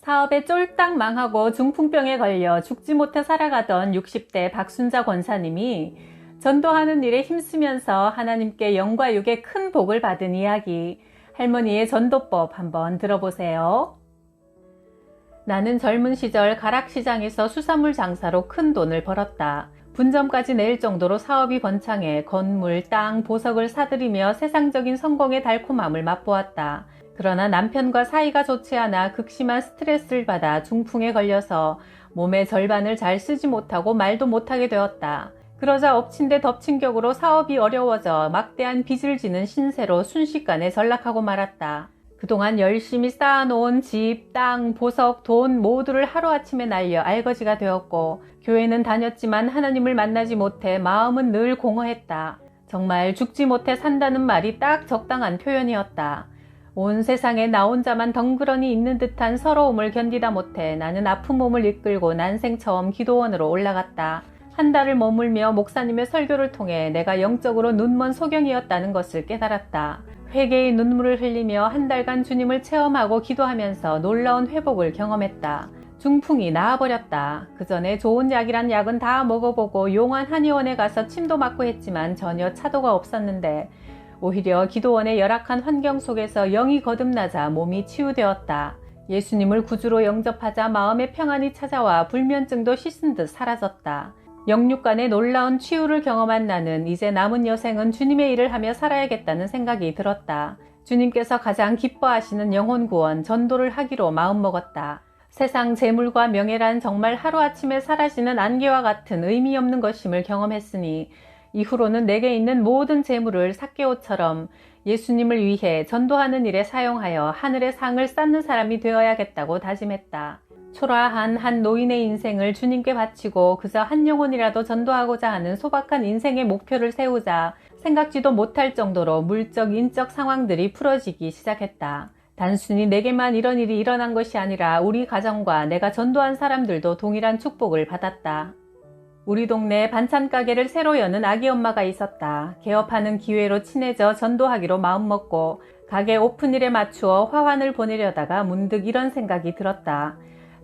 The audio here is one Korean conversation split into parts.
사업에 쫄딱 망하고 중풍병에 걸려 죽지 못해 살아가던 60대 박순자 권사님이 전도하는 일에 힘쓰면서 하나님께 영과 육의 큰 복을 받은 이야기, 할머니의 전도법 한번 들어보세요. 나는 젊은 시절 가락시장에서 수산물 장사로 큰 돈을 벌었다. 분점까지 낼 정도로 사업이 번창해 건물, 땅, 보석을 사들이며 세상적인 성공의 달콤함을 맛보았다. 그러나 남편과 사이가 좋지 않아 극심한 스트레스를 받아 중풍에 걸려서 몸의 절반을 잘 쓰지 못하고 말도 못하게 되었다. 그러자 엎친 데 덮친 격으로 사업이 어려워져 막대한 빚을 지는 신세로 순식간에 전락하고 말았다. 그동안 열심히 쌓아놓은 집, 땅, 보석, 돈 모두를 하루아침에 날려 알거지가 되었고 교회는 다녔지만 하나님을 만나지 못해 마음은 늘 공허했다. 정말 죽지 못해 산다는 말이 딱 적당한 표현이었다. 온 세상에 나 혼자만 덩그러니 있는 듯한 서러움을 견디다 못해 나는 아픈 몸을 이끌고 난생 처음 기도원으로 올라갔다. 한 달을 머물며 목사님의 설교를 통해 내가 영적으로 눈먼 소경이었다는 것을 깨달았다. 회개의 눈물을 흘리며 한 달간 주님을 체험하고 기도하면서 놀라운 회복을 경험했다. 중풍이 나아버렸다. 그 전에 좋은 약이란 약은 다 먹어보고 용한 한의원에 가서 침도 맞고 했지만 전혀 차도가 없었는데 오히려 기도원의 열악한 환경 속에서 영이 거듭나자 몸이 치유되었다. 예수님을 구주로 영접하자 마음의 평안이 찾아와 불면증도 씻은 듯 사라졌다. 영육간의 놀라운 치유를 경험한 나는 이제 남은 여생은 주님의 일을 하며 살아야겠다는 생각이 들었다. 주님께서 가장 기뻐하시는 영혼 구원, 전도를 하기로 마음먹었다. 세상 재물과 명예란 정말 하루아침에 사라지는 안개와 같은 의미 없는 것임을 경험했으니 이후로는 내게 있는 모든 재물을 삭개오처럼 예수님을 위해 전도하는 일에 사용하여 하늘의 상을 쌓는 사람이 되어야겠다고 다짐했다. 초라한 한 노인의 인생을 주님께 바치고 그저 한 영혼이라도 전도하고자 하는 소박한 인생의 목표를 세우자 생각지도 못할 정도로 물적, 인적 상황들이 풀어지기 시작했다. 단순히 내게만 이런 일이 일어난 것이 아니라 우리 가정과 내가 전도한 사람들도 동일한 축복을 받았다. 우리 동네에 반찬 가게를 새로 여는 아기 엄마가 있었다. 개업하는 기회로 친해져 전도하기로 마음먹고 가게 오픈일에 맞추어 화환을 보내려다가 문득 이런 생각이 들었다.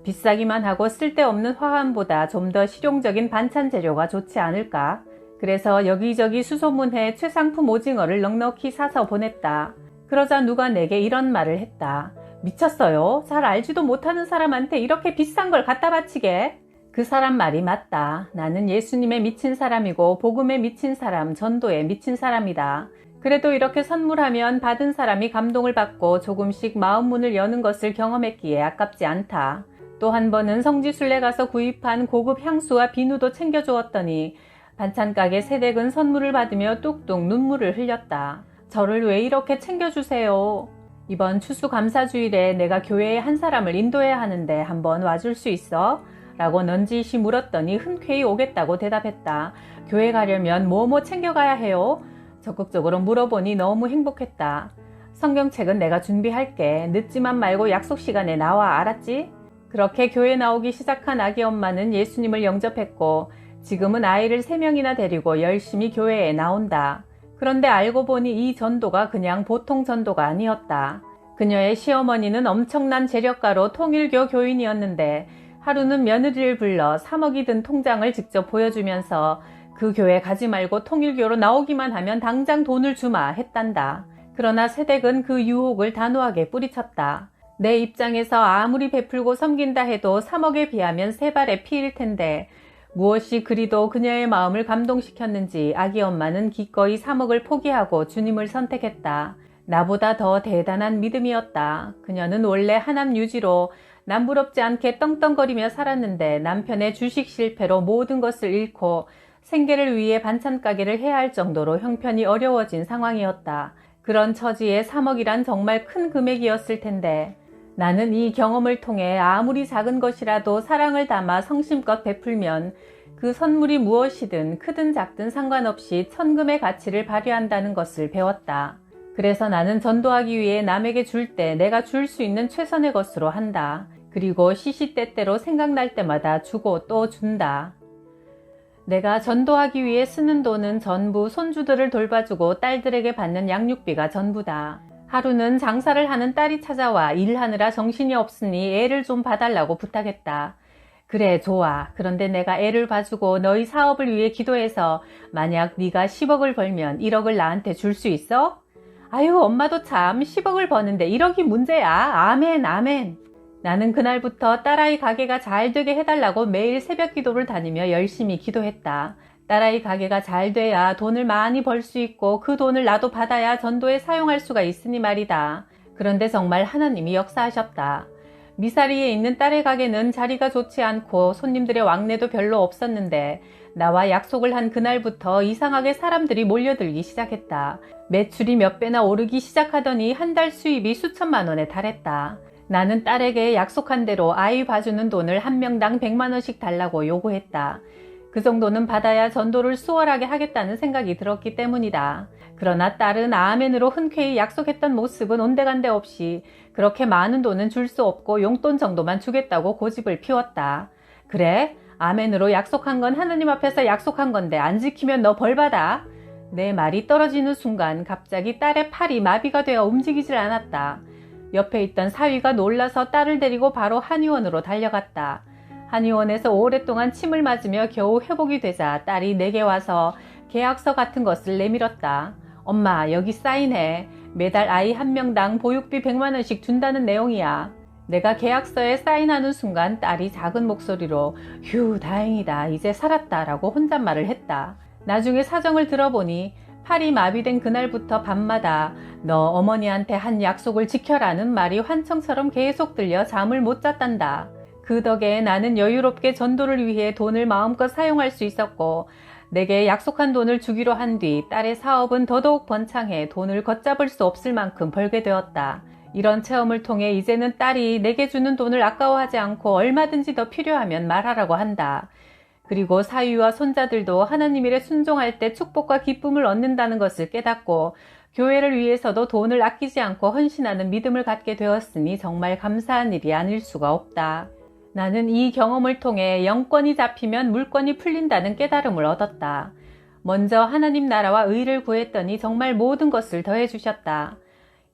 비싸기만 하고 쓸데없는 화환보다 좀 더 실용적인 반찬 재료가 좋지 않을까? 그래서 여기저기 수소문해 최상품 오징어를 넉넉히 사서 보냈다. 그러자 누가 내게 이런 말을 했다. 미쳤어요? 잘 알지도 못하는 사람한테 이렇게 비싼 걸 갖다 바치게? 그 사람 말이 맞다. 나는 예수님에 미친 사람이고 복음에 미친 사람, 전도에 미친 사람이다. 그래도 이렇게 선물하면 받은 사람이 감동을 받고 조금씩 마음 문을 여는 것을 경험했기에 아깝지 않다. 또 한 번은 성지순례 가서 구입한 고급 향수와 비누도 챙겨주었더니 반찬 가게 세댁은 선물을 받으며 뚝뚝 눈물을 흘렸다. 저를 왜 이렇게 챙겨주세요? 이번 추수감사주일에 내가 교회에 한 사람을 인도해야 하는데 한번 와줄 수 있어? 라고 넌지시 물었더니 흔쾌히 오겠다고 대답했다. 교회 가려면 뭐뭐 챙겨가야 해요? 적극적으로 물어보니 너무 행복했다. 성경책은 내가 준비할게. 늦지만 말고 약속 시간에 나와, 알았지? 그렇게 교회 나오기 시작한 아기 엄마는 예수님을 영접했고 지금은 아이를 3명이나 데리고 열심히 교회에 나온다. 그런데 알고 보니 이 전도가 그냥 보통 전도가 아니었다. 그녀의 시어머니는 엄청난 재력가로 통일교 교인이었는데 하루는 며느리를 불러 3억이 든 통장을 직접 보여주면서 그 교회 가지 말고 통일교로 나오기만 하면 당장 돈을 주마 했단다. 그러나 세댁은 그 유혹을 단호하게 뿌리쳤다. 내 입장에서 아무리 베풀고 섬긴다 해도 3억에 비하면 세 발의 피일 텐데 무엇이 그리도 그녀의 마음을 감동시켰는지 아기 엄마는 기꺼이 3억을 포기하고 주님을 선택했다. 나보다 더 대단한 믿음이었다. 그녀는 원래 하남 유지로 남부럽지 않게 떵떵거리며 살았는데 남편의 주식 실패로 모든 것을 잃고 생계를 위해 반찬 가게를 해야 할 정도로 형편이 어려워진 상황이었다. 그런 처지에 3억이란 정말 큰 금액이었을 텐데 나는 이 경험을 통해 아무리 작은 것이라도 사랑을 담아 성심껏 베풀면 그 선물이 무엇이든 크든 작든 상관없이 천금의 가치를 발휘한다는 것을 배웠다. 그래서 나는 전도하기 위해 남에게 줄 때 내가 줄 수 있는 최선의 것으로 한다. 그리고 시시때때로 생각날 때마다 주고 또 준다. 내가 전도하기 위해 쓰는 돈은 전부 손주들을 돌봐주고 딸들에게 받는 양육비가 전부다. 하루는 장사를 하는 딸이 찾아와 일하느라 정신이 없으니 애를 좀 봐달라고 부탁했다. 그래, 좋아. 그런데 내가 애를 봐주고 너희 사업을 위해 기도해서 만약 네가 10억을 벌면 1억을 나한테 줄 수 있어? 아유, 엄마도 참 10억을 버는데 1억이 문제야. 아멘, 아멘. 나는 그날부터 딸아이 가게가 잘 되게 해달라고 매일 새벽 기도를 다니며 열심히 기도했다. 딸아이 가게가 잘 돼야 돈을 많이 벌 수 있고 그 돈을 나도 받아야 전도에 사용할 수가 있으니 말이다. 그런데 정말 하나님이 역사하셨다. 미사리에 있는 딸의 가게는 자리가 좋지 않고 손님들의 왕래도 별로 없었는데 나와 약속을 한 그날부터 이상하게 사람들이 몰려들기 시작했다. 매출이 몇 배나 오르기 시작하더니 한 달 수입이 수천만 원에 달했다. 나는 딸에게 약속한 대로 아이 봐주는 돈을 한 명당 100만 원씩 달라고 요구했다. 그 정도는 받아야 전도를 수월하게 하겠다는 생각이 들었기 때문이다. 그러나 딸은 아멘으로 흔쾌히 약속했던 모습은 온데간데 없이 그렇게 많은 돈은 줄 수 없고 용돈 정도만 주겠다고 고집을 피웠다. 그래? 아멘으로 약속한 건 하느님 앞에서 약속한 건데 안 지키면 너 벌받아. 내 말이 떨어지는 순간 갑자기 딸의 팔이 마비가 되어 움직이질 않았다. 옆에 있던 사위가 놀라서 딸을 데리고 바로 한의원으로 달려갔다. 한의원에서 오랫동안 침을 맞으며 겨우 회복이 되자 딸이 내게 와서 계약서 같은 것을 내밀었다. 엄마, 여기 사인해. 매달 아이 한 명당 보육비 100만 원씩 준다는 내용이야. 내가 계약서에 사인하는 순간 딸이 작은 목소리로 휴, 다행이다. 이제 살았다 라고 혼잣말을 했다. 나중에 사정을 들어보니 팔이 마비된 그날부터 밤마다 너 어머니한테 한 약속을 지켜라는 말이 환청처럼 계속 들려 잠을 못 잤단다. 그 덕에 나는 여유롭게 전도를 위해 돈을 마음껏 사용할 수 있었고 내게 약속한 돈을 주기로 한 뒤 딸의 사업은 더더욱 번창해 돈을 걷잡을 수 없을 만큼 벌게 되었다. 이런 체험을 통해 이제는 딸이 내게 주는 돈을 아까워하지 않고 얼마든지 더 필요하면 말하라고 한다. 그리고 사위와 손자들도 하나님 일에 순종할 때 축복과 기쁨을 얻는다는 것을 깨닫고 교회를 위해서도 돈을 아끼지 않고 헌신하는 믿음을 갖게 되었으니 정말 감사한 일이 아닐 수가 없다. 나는 이 경험을 통해 영권이 잡히면 물권이 풀린다는 깨달음을 얻었다. 먼저 하나님 나라와 의를 구했더니 정말 모든 것을 더해 주셨다.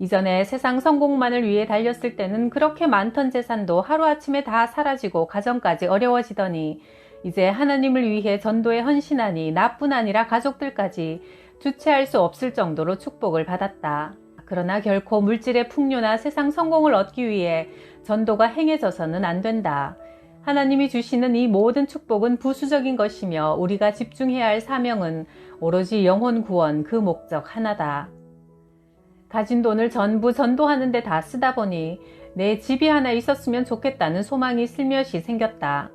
이전에 세상 성공만을 위해 달렸을 때는 그렇게 많던 재산도 하루아침에 다 사라지고 가정까지 어려워지더니 이제 하나님을 위해 전도에 헌신하니 나뿐 아니라 가족들까지 주체할 수 없을 정도로 축복을 받았다. 그러나 결코 물질의 풍요나 세상 성공을 얻기 위해 전도가 행해져서는 안 된다. 하나님이 주시는 이 모든 축복은 부수적인 것이며 우리가 집중해야 할 사명은 오로지 영혼 구원 그 목적 하나다. 가진 돈을 전부 전도하는 데 다 쓰다 보니 내 집이 하나 있었으면 좋겠다는 소망이 슬며시 생겼다.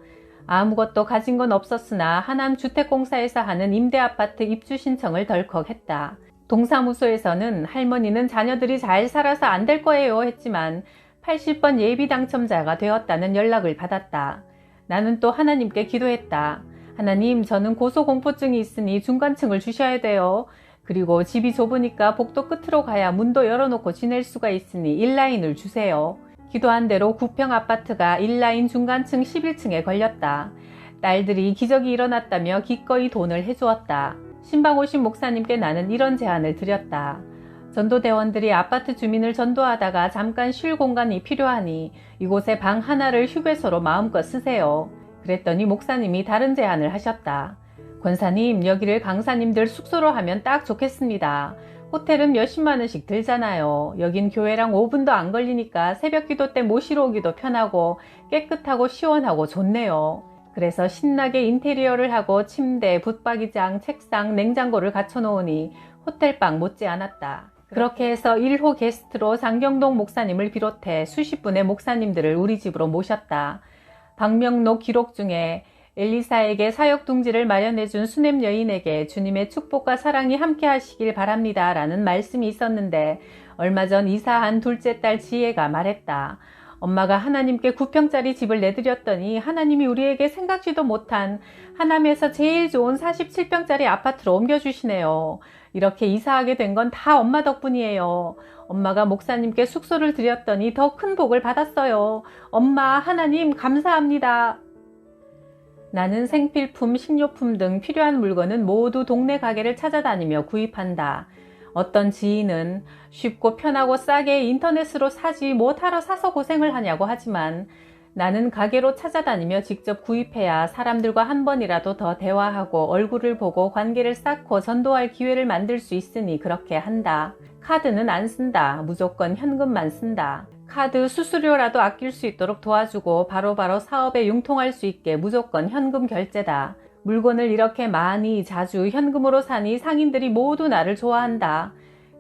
아무것도 가진 건 없었으나 하남주택공사에서 하는 임대아파트 입주 신청을 덜컥 했다. 동사무소에서는 할머니는 자녀들이 잘 살아서 안 될 거예요 했지만 80번 예비 당첨자가 되었다는 연락을 받았다. 나는 또 하나님께 기도했다. 하나님, 저는 고소공포증이 있으니 중간층을 주셔야 돼요. 그리고 집이 좁으니까 복도 끝으로 가야 문도 열어놓고 지낼 수가 있으니 1라인을 주세요. 기도한 대로 9평 아파트가 1라인 중간층 11층에 걸렸다. 딸들이 기적이 일어났다며 기꺼이 돈을 해주었다. 신방 오신 목사님께 나는 이런 제안을 드렸다. 전도대원들이 아파트 주민을 전도하다가 잠깐 쉴 공간이 필요하니 이곳에 방 하나를 휴게소로 마음껏 쓰세요. 그랬더니 목사님이 다른 제안을 하셨다. 권사님, 여기를 강사님들 숙소로 하면 딱 좋겠습니다. 호텔은 몇십만 원씩 들잖아요. 여긴 교회랑 5분도 안 걸리니까 새벽 기도 때 모시러 오기도 편하고 깨끗하고 시원하고 좋네요. 그래서 신나게 인테리어를 하고 침대, 붙박이장, 책상, 냉장고를 갖춰놓으니 호텔방 못지않았다. 그렇게 해서 1호 게스트로 장경동 목사님을 비롯해 수십 분의 목사님들을 우리 집으로 모셨다. 방명록 기록 중에 엘리사에게 사역 둥지를 마련해준 수냄 여인에게 주님의 축복과 사랑이 함께 하시길 바랍니다 라는 말씀이 있었는데 얼마 전 이사한 둘째 딸 지혜가 말했다. 엄마가 하나님께 9평짜리 집을 내드렸더니 하나님이 우리에게 생각지도 못한 하남에서 제일 좋은 47평짜리 아파트로 옮겨주시네요. 이렇게 이사하게 된 건 다 엄마 덕분이에요. 엄마가 목사님께 숙소를 드렸더니 더 큰 복을 받았어요. 엄마, 하나님 감사합니다. 나는 생필품, 식료품 등 필요한 물건은 모두 동네 가게를 찾아다니며 구입한다. 어떤 지인은 쉽고 편하고 싸게 인터넷으로 사지 못하러 사서 고생을 하냐고 하지만 나는 가게로 찾아다니며 직접 구입해야 사람들과 한 번이라도 더 대화하고 얼굴을 보고 관계를 쌓고 전도할 기회를 만들 수 있으니 그렇게 한다. 카드는 안 쓴다. 무조건 현금만 쓴다. 카드 수수료라도 아낄 수 있도록 도와주고 바로바로 사업에 융통할 수 있게 무조건 현금 결제다. 물건을 이렇게 많이 자주 현금으로 사니 상인들이 모두 나를 좋아한다.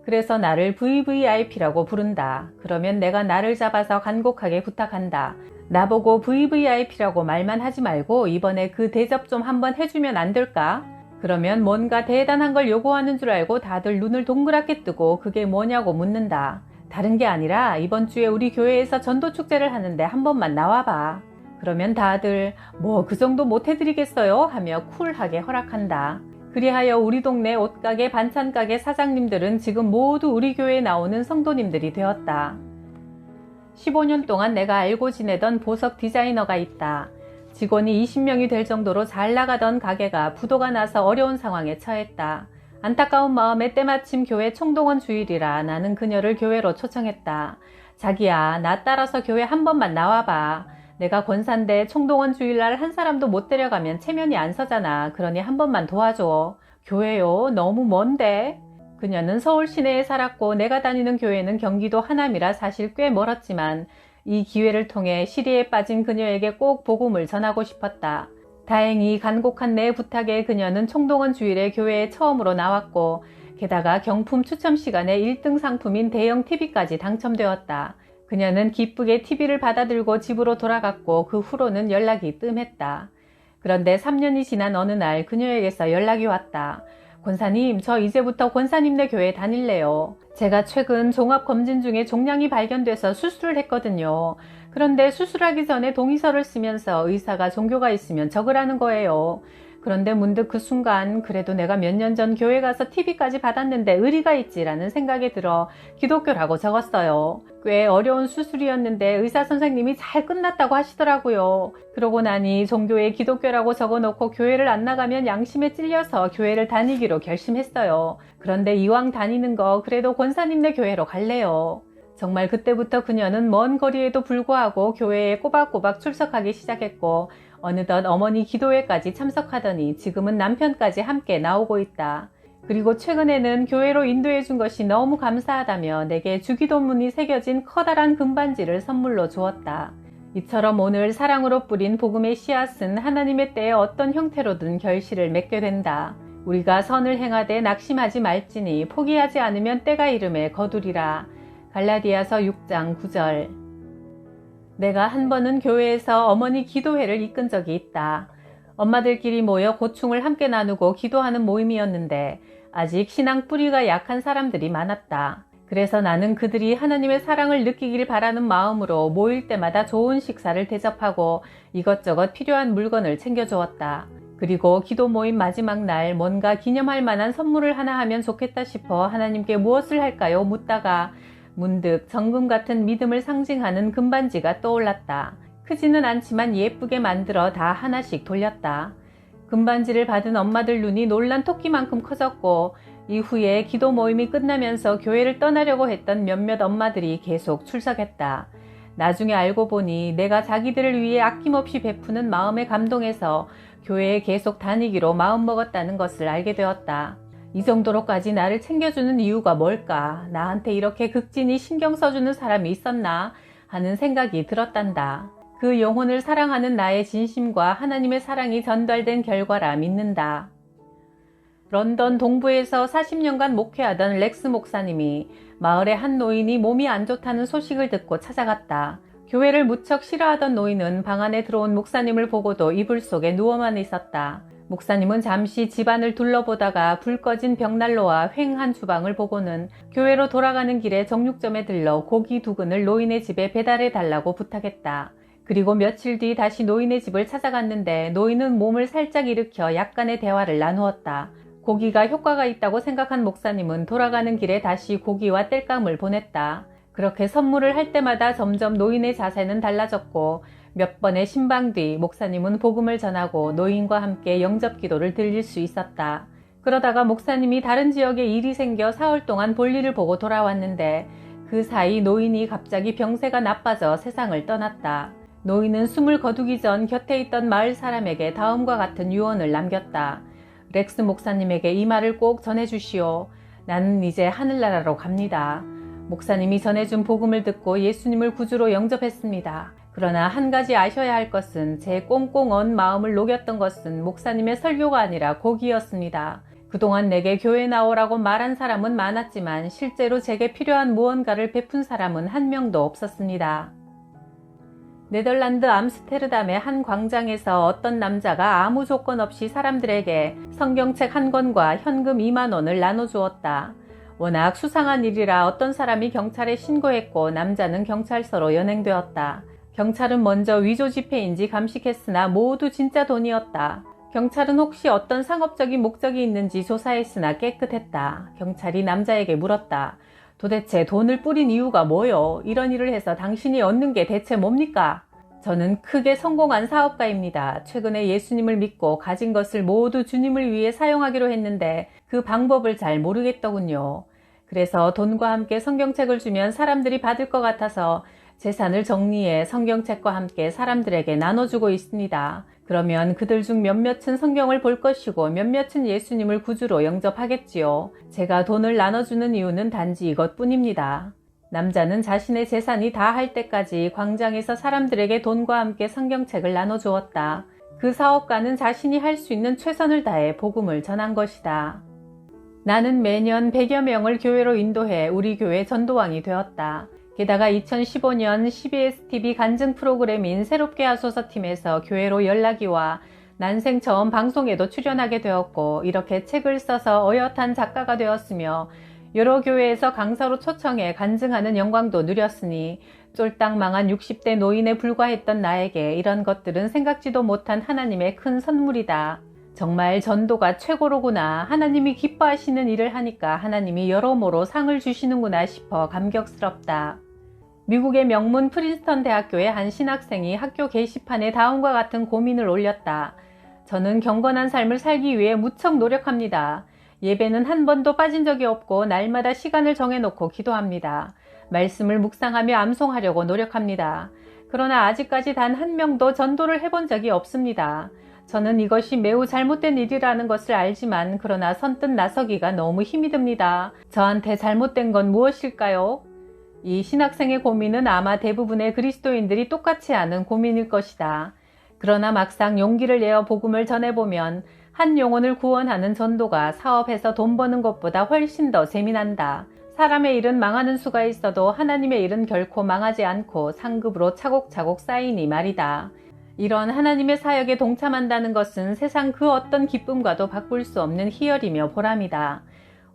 그래서 나를 VVIP라고 부른다. 그러면 내가 나를 잡아서 간곡하게 부탁한다. 나보고 VVIP라고 말만 하지 말고 이번에 그 대접 좀 한번 해주면 안 될까? 그러면 뭔가 대단한 걸 요구하는 줄 알고 다들 눈을 동그랗게 뜨고 그게 뭐냐고 묻는다. 다른 게 아니라 이번 주에 우리 교회에서 전도축제를 하는데 한 번만 나와봐. 그러면 다들 뭐 그 정도 못 해드리겠어요? 하며 쿨하게 허락한다. 그리하여 우리 동네 옷가게 반찬가게 사장님들은 지금 모두 우리 교회에 나오는 성도님들이 되었다. 15년 동안 내가 알고 지내던 보석 디자이너가 있다. 직원이 20명이 될 정도로 잘 나가던 가게가 부도가 나서 어려운 상황에 처했다. 안타까운 마음에 때마침 교회 총동원 주일이라 나는 그녀를 교회로 초청했다. 자기야, 나 따라서 교회 한 번만 나와봐. 내가 권사인데 총동원 주일날 한 사람도 못 데려가면 체면이 안 서잖아. 그러니 한 번만 도와줘. 교회요? 너무 먼데? 그녀는 서울 시내에 살았고 내가 다니는 교회는 경기도 하남이라 사실 꽤 멀었지만 이 기회를 통해 시리에 빠진 그녀에게 꼭 복음을 전하고 싶었다. 다행히 간곡한 내 부탁에 그녀는 총동원 주일에 교회에 처음으로 나왔고 게다가 경품 추첨 시간에 1등 상품인 대형 TV까지 당첨되었다. 그녀는 기쁘게 TV를 받아들고 집으로 돌아갔고 그 후로는 연락이 뜸했다. 그런데 3년이 지난 어느 날 그녀에게서 연락이 왔다. 권사님, 저 이제부터 권사님네 교회 다닐래요. 제가 최근 종합검진 중에 종양이 발견돼서 수술을 했거든요. 그런데 수술하기 전에 동의서를 쓰면서 의사가 종교가 있으면 적으라는 거예요. 그런데 문득 그 순간 그래도 내가 몇 년 전 교회 가서 TV까지 받았는데 의리가 있지라는 생각이 들어 기독교라고 적었어요. 꽤 어려운 수술이었는데 의사 선생님이 잘 끝났다고 하시더라고요. 그러고 나니 종교에 기독교라고 적어놓고 교회를 안 나가면 양심에 찔려서 교회를 다니기로 결심했어요. 그런데 이왕 다니는 거 그래도 권사님네 교회로 갈래요. 정말 그때부터 그녀는 먼 거리에도 불구하고 교회에 꼬박꼬박 출석하기 시작했고 어느덧 어머니 기도회까지 참석하더니 지금은 남편까지 함께 나오고 있다. 그리고 최근에는 교회로 인도해 준 것이 너무 감사하다며 내게 주기도문이 새겨진 커다란 금반지를 선물로 주었다. 이처럼 오늘 사랑으로 뿌린 복음의 씨앗은 하나님의 때에 어떤 형태로든 결실을 맺게 된다. 우리가 선을 행하되 낙심하지 말지니 포기하지 않으면 때가 이름에 거두리라. 갈라디아서 6장 9절. 내가 한 번은 교회에서 어머니 기도회를 이끈 적이 있다. 엄마들끼리 모여 고충을 함께 나누고 기도하는 모임이었는데 아직 신앙 뿌리가 약한 사람들이 많았다. 그래서 나는 그들이 하나님의 사랑을 느끼길 바라는 마음으로 모일 때마다 좋은 식사를 대접하고 이것저것 필요한 물건을 챙겨주었다. 그리고 기도 모임 마지막 날 뭔가 기념할 만한 선물을 하나 하면 좋겠다 싶어 하나님께 무엇을 할까요? 묻다가 문득 정금 같은 믿음을 상징하는 금반지가 떠올랐다. 크지는 않지만 예쁘게 만들어 다 하나씩 돌렸다. 금반지를 받은 엄마들 눈이 놀란 토끼만큼 커졌고 이후에 기도 모임이 끝나면서 교회를 떠나려고 했던 몇몇 엄마들이 계속 출석했다. 나중에 알고 보니 내가 자기들을 위해 아낌없이 베푸는 마음에 감동해서 교회에 계속 다니기로 마음먹었다는 것을 알게 되었다. 이 정도로까지 나를 챙겨주는 이유가 뭘까? 나한테 이렇게 극진히 신경 써주는 사람이 있었나? 하는 생각이 들었단다. 그 영혼을 사랑하는 나의 진심과 하나님의 사랑이 전달된 결과라 믿는다. 런던 동부에서 40년간 목회하던 렉스 목사님이 마을의 한 노인이 몸이 안 좋다는 소식을 듣고 찾아갔다. 교회를 무척 싫어하던 노인은 방 안에 들어온 목사님을 보고도 이불 속에 누워만 있었다. 목사님은 잠시 집안을 둘러보다가 불 꺼진 벽난로와 휑한 주방을 보고는 교회로 돌아가는 길에 정육점에 들러 고기 2근을 노인의 집에 배달해 달라고 부탁했다. 그리고 며칠 뒤 다시 노인의 집을 찾아갔는데 노인은 몸을 살짝 일으켜 약간의 대화를 나누었다. 고기가 효과가 있다고 생각한 목사님은 돌아가는 길에 다시 고기와 땔감을 보냈다. 그렇게 선물을 할 때마다 점점 노인의 자세는 달라졌고 몇 번의 신방 뒤 목사님은 복음을 전하고 노인과 함께 영접 기도를 드릴 수 있었다. 그러다가 목사님이 다른 지역에 일이 생겨 사흘 동안 볼일을 보고 돌아왔는데 그 사이 노인이 갑자기 병세가 나빠져 세상을 떠났다. 노인은 숨을 거두기 전 곁에 있던 마을 사람에게 다음과 같은 유언을 남겼다. 렉스 목사님에게 이 말을 꼭 전해주시오. 나는 이제 하늘나라로 갑니다. 목사님이 전해준 복음을 듣고 예수님을 구주로 영접했습니다. 그러나 한 가지 아셔야 할 것은 제 꽁꽁 언 마음을 녹였던 것은 목사님의 설교가 아니라 고기였습니다. 그동안 내게 교회 나오라고 말한 사람은 많았지만 실제로 제게 필요한 무언가를 베푼 사람은 한 명도 없었습니다. 네덜란드 암스테르담의 한 광장에서 어떤 남자가 아무 조건 없이 사람들에게 성경책 한 권과 현금 2만 원을 나눠주었다. 워낙 수상한 일이라 어떤 사람이 경찰에 신고했고 남자는 경찰서로 연행되었다. 경찰은 먼저 위조 지폐인지 감식했으나 모두 진짜 돈이었다. 경찰은 혹시 어떤 상업적인 목적이 있는지 조사했으나 깨끗했다. 경찰이 남자에게 물었다. 도대체 돈을 뿌린 이유가 뭐요? 이런 일을 해서 당신이 얻는 게 대체 뭡니까? 저는 크게 성공한 사업가입니다. 최근에 예수님을 믿고 가진 것을 모두 주님을 위해 사용하기로 했는데 그 방법을 잘 모르겠더군요. 그래서 돈과 함께 성경책을 주면 사람들이 받을 것 같아서 재산을 정리해 성경책과 함께 사람들에게 나눠주고 있습니다. 그러면 그들 중 몇몇은 성경을 볼 것이고 몇몇은 예수님을 구주로 영접하겠지요. 제가 돈을 나눠주는 이유는 단지 이것뿐입니다. 남자는 자신의 재산이 다 할 때까지 광장에서 사람들에게 돈과 함께 성경책을 나눠주었다. 그 사업가는 자신이 할 수 있는 최선을 다해 복음을 전한 것이다. 나는 매년 100여 명을 교회로 인도해 우리 교회 전도왕이 되었다. 게다가 2015년 CBS-TV 간증 프로그램인 새롭게 하소서 팀에서 교회로 연락이 와 난생 처음 방송에도 출연하게 되었고 이렇게 책을 써서 어엿한 작가가 되었으며 여러 교회에서 강사로 초청해 간증하는 영광도 누렸으니 쫄딱 망한 60대 노인에 불과했던 나에게 이런 것들은 생각지도 못한 하나님의 큰 선물이다. 정말 전도가 최고로구나. 하나님이 기뻐하시는 일을 하니까 하나님이 여러모로 상을 주시는구나 싶어 감격스럽다. 미국의 명문 프린스턴 대학교의 한 신학생이 학교 게시판에 다음과 같은 고민을 올렸다. 저는 경건한 삶을 살기 위해 무척 노력합니다. 예배는 한 번도 빠진 적이 없고 날마다 시간을 정해놓고 기도합니다. 말씀을 묵상하며 암송하려고 노력합니다. 그러나 아직까지 단 한 명도 전도를 해본 적이 없습니다. 저는 이것이 매우 잘못된 일이라는 것을 알지만 그러나 선뜻 나서기가 너무 힘이 듭니다. 저한테 잘못된 건 무엇일까요? 이 신학생의 고민은 아마 대부분의 그리스도인들이 똑같이 하는 고민일 것이다. 그러나 막상 용기를 내어 복음을 전해보면 한 영혼을 구원하는 전도가 사업해서 돈 버는 것보다 훨씬 더 재미난다. 사람의 일은 망하는 수가 있어도 하나님의 일은 결코 망하지 않고 상급으로 차곡차곡 쌓이니 말이다. 이런 하나님의 사역에 동참한다는 것은 세상 그 어떤 기쁨과도 바꿀 수 없는 희열이며 보람이다.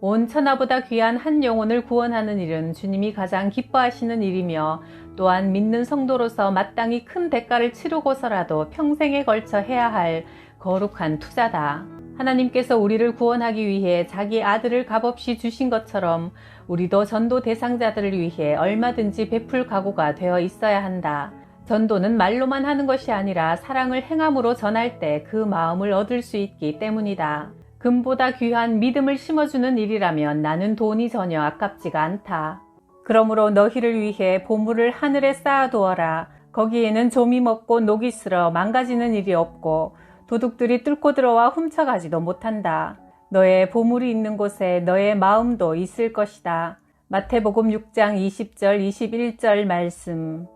온 천하보다 귀한 한 영혼을 구원하는 일은 주님이 가장 기뻐하시는 일이며 또한 믿는 성도로서 마땅히 큰 대가를 치르고서라도 평생에 걸쳐 해야 할 거룩한 투자다. 하나님께서 우리를 구원하기 위해 자기 아들을 값없이 주신 것처럼 우리도 전도 대상자들을 위해 얼마든지 베풀 각오가 되어 있어야 한다. 전도는 말로만 하는 것이 아니라 사랑을 행함으로 전할 때 그 마음을 얻을 수 있기 때문이다. 금보다 귀한 믿음을 심어주는 일이라면 나는 돈이 전혀 아깝지가 않다. 그러므로 너희를 위해 보물을 하늘에 쌓아두어라. 거기에는 좀이 먹고 녹이 슬어 망가지는 일이 없고 도둑들이 뚫고 들어와 훔쳐가지도 못한다. 너의 보물이 있는 곳에 너의 마음도 있을 것이다. 마태복음 6장 20절 21절 말씀.